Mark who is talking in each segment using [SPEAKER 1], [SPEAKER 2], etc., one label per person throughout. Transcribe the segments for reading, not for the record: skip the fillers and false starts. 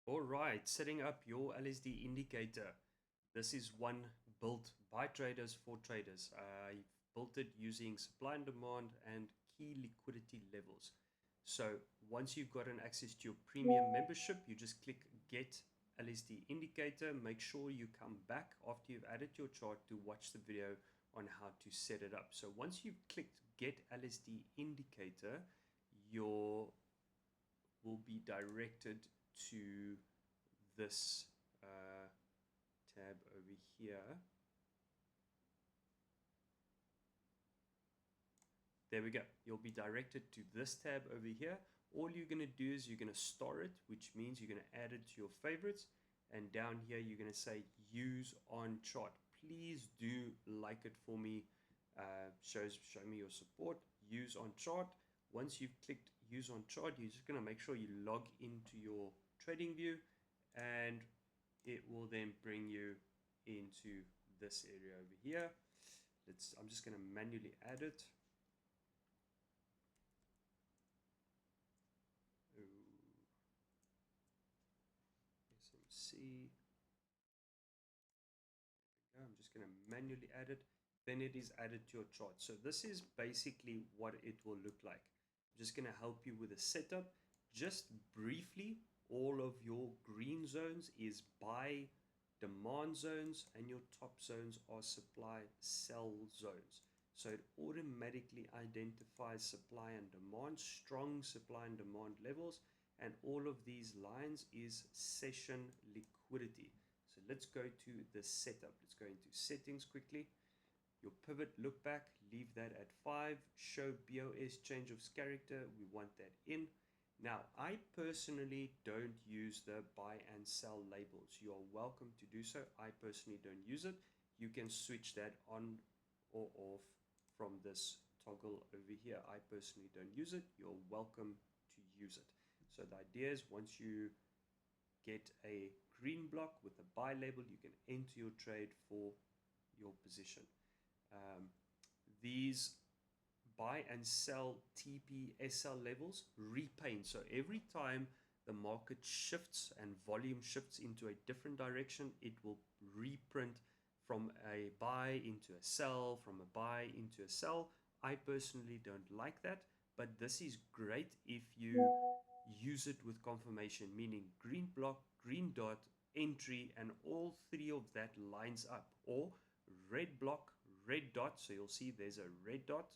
[SPEAKER 1] All right, setting up your LSD indicator. This is one built by traders for traders. I built it using supply and demand and key liquidity levels. So once you've gotten access to your premium membership, you just click Get LSD Indicator. Make sure you come back after you've added your chart to watch the video on how to set it up. So once you've clicked Get LSD Indicator, your will be directed to this tab over here. There we go. You'll be directed to this tab over here. All you're going to do is you're going to store it, which means you're going to add it to your favorites. And down here, you're going to say use on chart. Please do like it for me. Show me your support. Use on chart. Once you've clicked use on chart, you're just going to make sure you log into your trading view, and it will then bring you into this area over here. I'm just going to manually add it. SMC. I'm just going to manually add it. Then it is added to your chart. So this is basically what it will look like. I'm just going to help you with the setup. Just briefly, all of your green zones is buy demand zones, and your top zones are supply sell zones. So it automatically identifies supply and demand, strong supply and demand levels, and all of these lines is session liquidity. So let's go to the setup. Let's go into settings quickly. Your pivot look back, leave that at 5. Show BOS change of character, we want that in. Now, I personally don't use the buy and sell labels. You are welcome to do so. I personally don't use it. You can switch that on or off from this toggle over here. I personally don't use it. You're welcome to use it. So the idea is once you get a green block with a buy label, you can enter your trade for your position. These buy and sell TPSL levels repaint. So every time the market shifts and volume shifts into a different direction, it will reprint from a buy into a sell, from a buy into a sell. I personally don't like that, but this is great if you use it with confirmation, meaning green block, green dot, entry, and all three of that lines up, or red block, red dot. So you'll see there's a red dot,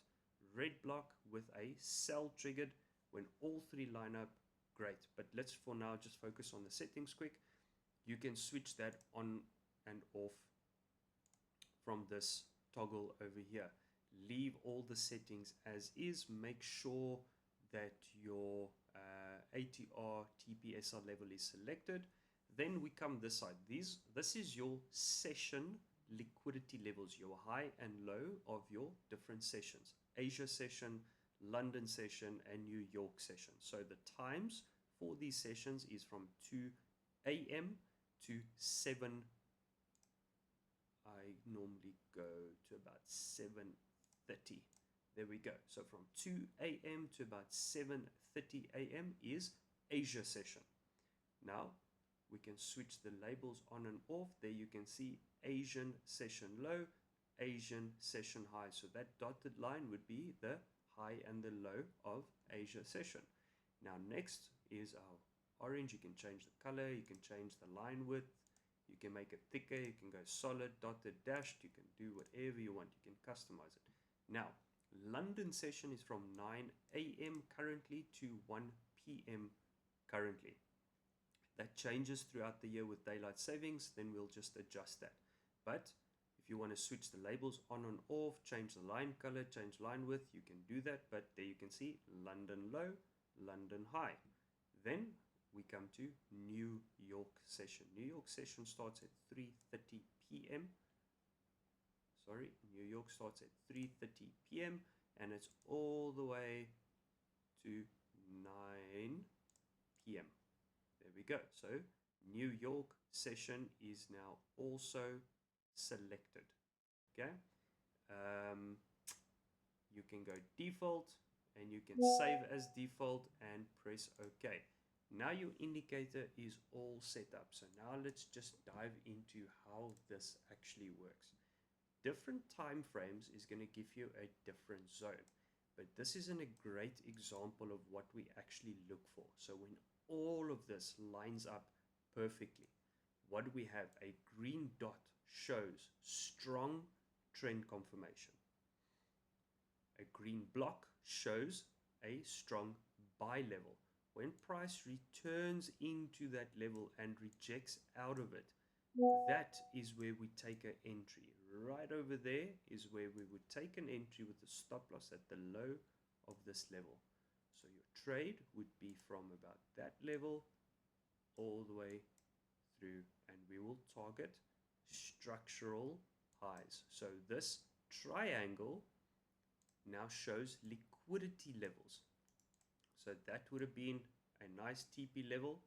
[SPEAKER 1] red block with a sell triggered. When all three line up, great. But let's for now just focus on the settings quick. You can switch that on and off from this toggle over here. Leave all the settings as is. Make sure that your ATR TPSR level is selected. Then we come this side. This is your session liquidity levels, your high and low of your different sessions. Asia session, London session, and New York session. So the times for these sessions is from 2 a.m. to 7. I normally go to about 7:30. There we go. So from 2 a.m. to about 7:30 a.m. is Asia session. Now we can switch the labels on and off. There you can see Asian session low, Asian session high. So that dotted line would be the high and the low of Asia session. Now next is our orange. You can change the color, you can change the line width, you can make it thicker, you can go solid, dotted, dashed, you can do whatever you want, you can customize it. Now, London session is from 9 a.m. currently to 1 p.m. currently. That changes throughout the year with daylight savings, then we'll just adjust that. But if you want to switch the labels on and off, change the line color, change line width, you can do that. But there you can see London low, London high. Then we come to New York session. New York session starts at 3:30 p.m. Sorry, New York starts at 3:30 p.m. and it's all the way to 9 p.m. There we go. So New York session is now also selected. Okay. You can go default and you can save as default and press OK. Now your indicator is all set up. So now let's just dive into how this actually works. Different time frames is going to give you a different zone. But this isn't a great example of what we actually look for. So when all of this lines up perfectly, what do we have? A green dot shows strong trend confirmation. A green block shows a strong buy level. When price returns into that level and rejects out of it, that is where we take an entry. Right over there is where we would take an entry with the stop loss at the low of this level. So your trade would be from about that level all the way through, and we will target structural highs. So this triangle now shows liquidity levels. So that would have been a nice TP level.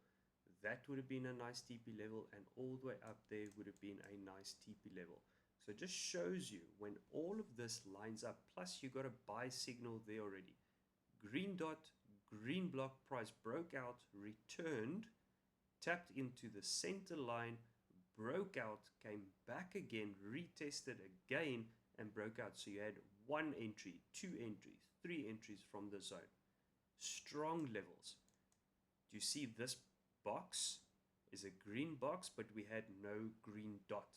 [SPEAKER 1] That would have been a nice TP level, and all the way up there would have been a nice TP level. So it just shows you when all of this lines up, plus you got a buy signal there already. Green dot, green block, price broke out, returned, tapped into the center line, broke out, came back again, retested again, and broke out. So you had one entry, two entries, three entries from the zone. Strong levels. Do you see this box is a green box, but we had no green dot?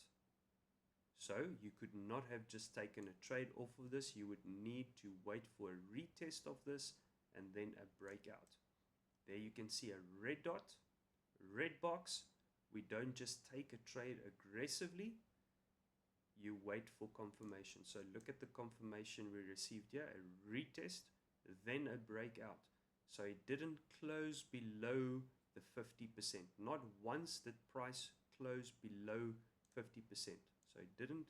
[SPEAKER 1] So you could not have just taken a trade off of this. You would need to wait for a retest of this and then a breakout. There you can see a red dot, red box. We don't just take a trade aggressively. You wait for confirmation. So look at the confirmation we received here, a retest, then a breakout. So it didn't close below the 50%. Not once did price close below 50%. So it didn't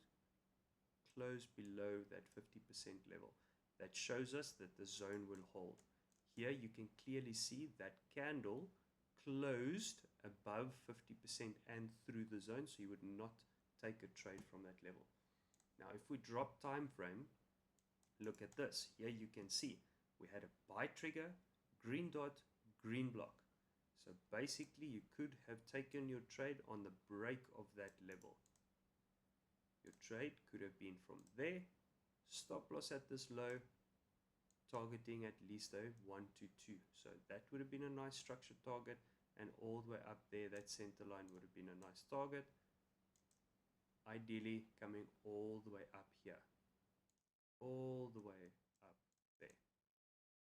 [SPEAKER 1] close below that 50% level. That shows us that the zone will hold. Here you can clearly see that candle closed above 50% and through the zone, so you would not take a trade from that level. Now if we drop time frame, look at this. Here you can see we had a buy trigger, green dot, green block. So basically you could have taken your trade on the break of that level. Your trade could have been from there, stop loss at this low, targeting at least a 1 to 2. So that would have been a nice structured target, and all the way up there, that center line would have been a nice target. Ideally coming all the way up here, all the way up there.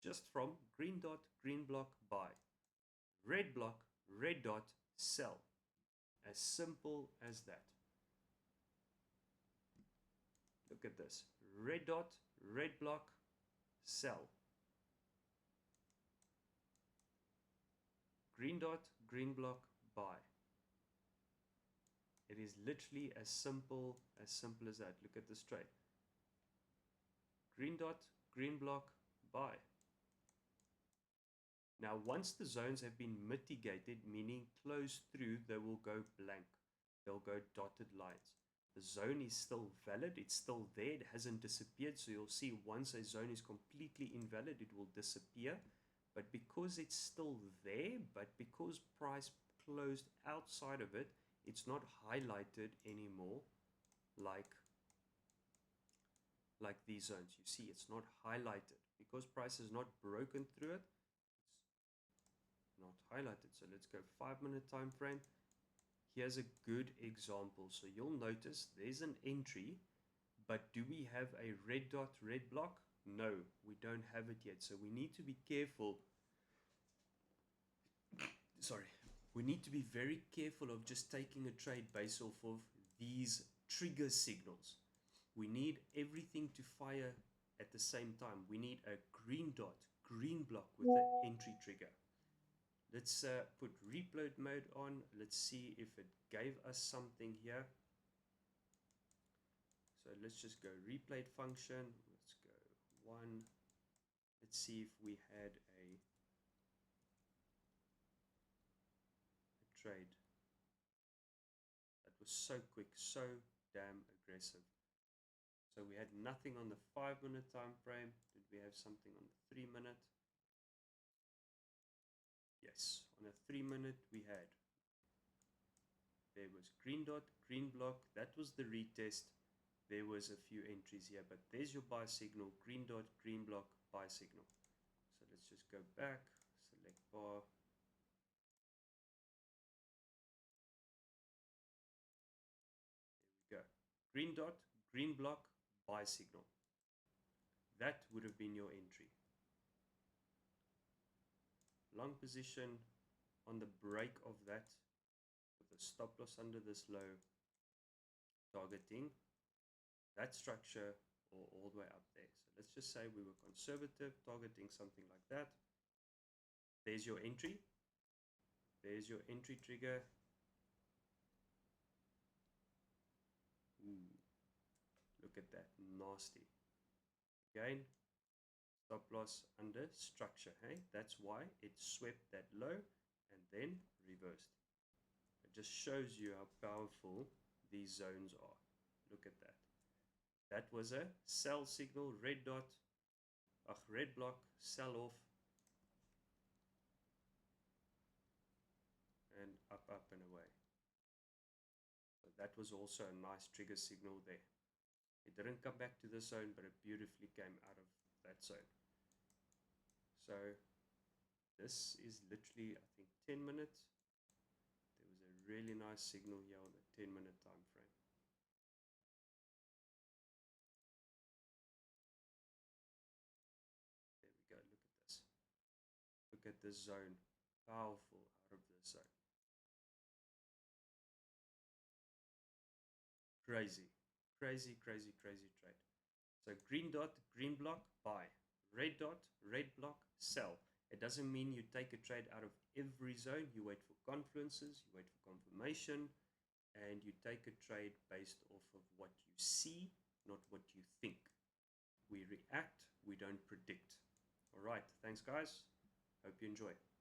[SPEAKER 1] Just from green dot, green block, buy, red block, red dot, sell. As simple as that. Look at this. Red dot, red block, sell. Green dot, green block, buy. It is literally as simple as that. Look at this trade. Green dot, green block, buy. Now once the zones have been mitigated, meaning closed through, they will go blank. They'll go dotted lines. The zone is still valid, it's still there, it hasn't disappeared. So you'll see once a zone is completely invalid, it will disappear. But because it's still there, but because price closed outside of it, it's not highlighted anymore like these zones. You see, it's not highlighted because price is not broken through it. It's not highlighted. So let's go 5-minute time frame. Here's a good example. So you'll notice there's an entry, but do we have a red dot, red block? No, we don't have it yet. So we need to be careful. Sorry. We need to be very careful of just taking a trade based off of these trigger signals. We need everything to fire at the same time. We need a green dot, green block with an entry trigger. Let's put replay mode on. Let's see if it gave us something here. So let's just go replay function. Let's go 1. Let's see if we had a trade that was so quick, so damn aggressive. So we had nothing on the 5-minute time frame. Did we have something on the 3-minute? Yes, on a 3 minute we had, there was green dot, green block, that was the retest. There was a few entries here, but there's your buy signal, green dot, green block, buy signal. So let's just go back, select bar. There we go. Green dot, green block, buy signal. That would have been your entry. Long position on the break of that, with a stop loss under this low, targeting that structure or all the way up there. So let's just say we were conservative, targeting something like that. There's your entry. There's your entry trigger. Ooh, look at that, nasty. Again, stop loss under structure. Hey, that's why it swept that low and then reversed. It just shows you how powerful these zones are. Look at that. That was a sell signal, red dot, red block, sell off, and up, and away. So that was also a nice trigger signal there. It didn't come back to the zone, but it beautifully came out of that zone. So this is literally, I think, 10 minutes. There was a really nice signal here on the 10-minute time frame. There we go, look at this. Look at this zone, powerful out of this zone. Crazy, crazy, crazy, crazy trade. So green dot, green block, buy. Red dot, red block, sell. It doesn't mean you take a trade out of every zone. You wait for confluences, you wait for confirmation, and you take a trade based off of what you see, not what you think. We react, we don't predict. All right, thanks guys. Hope you enjoy.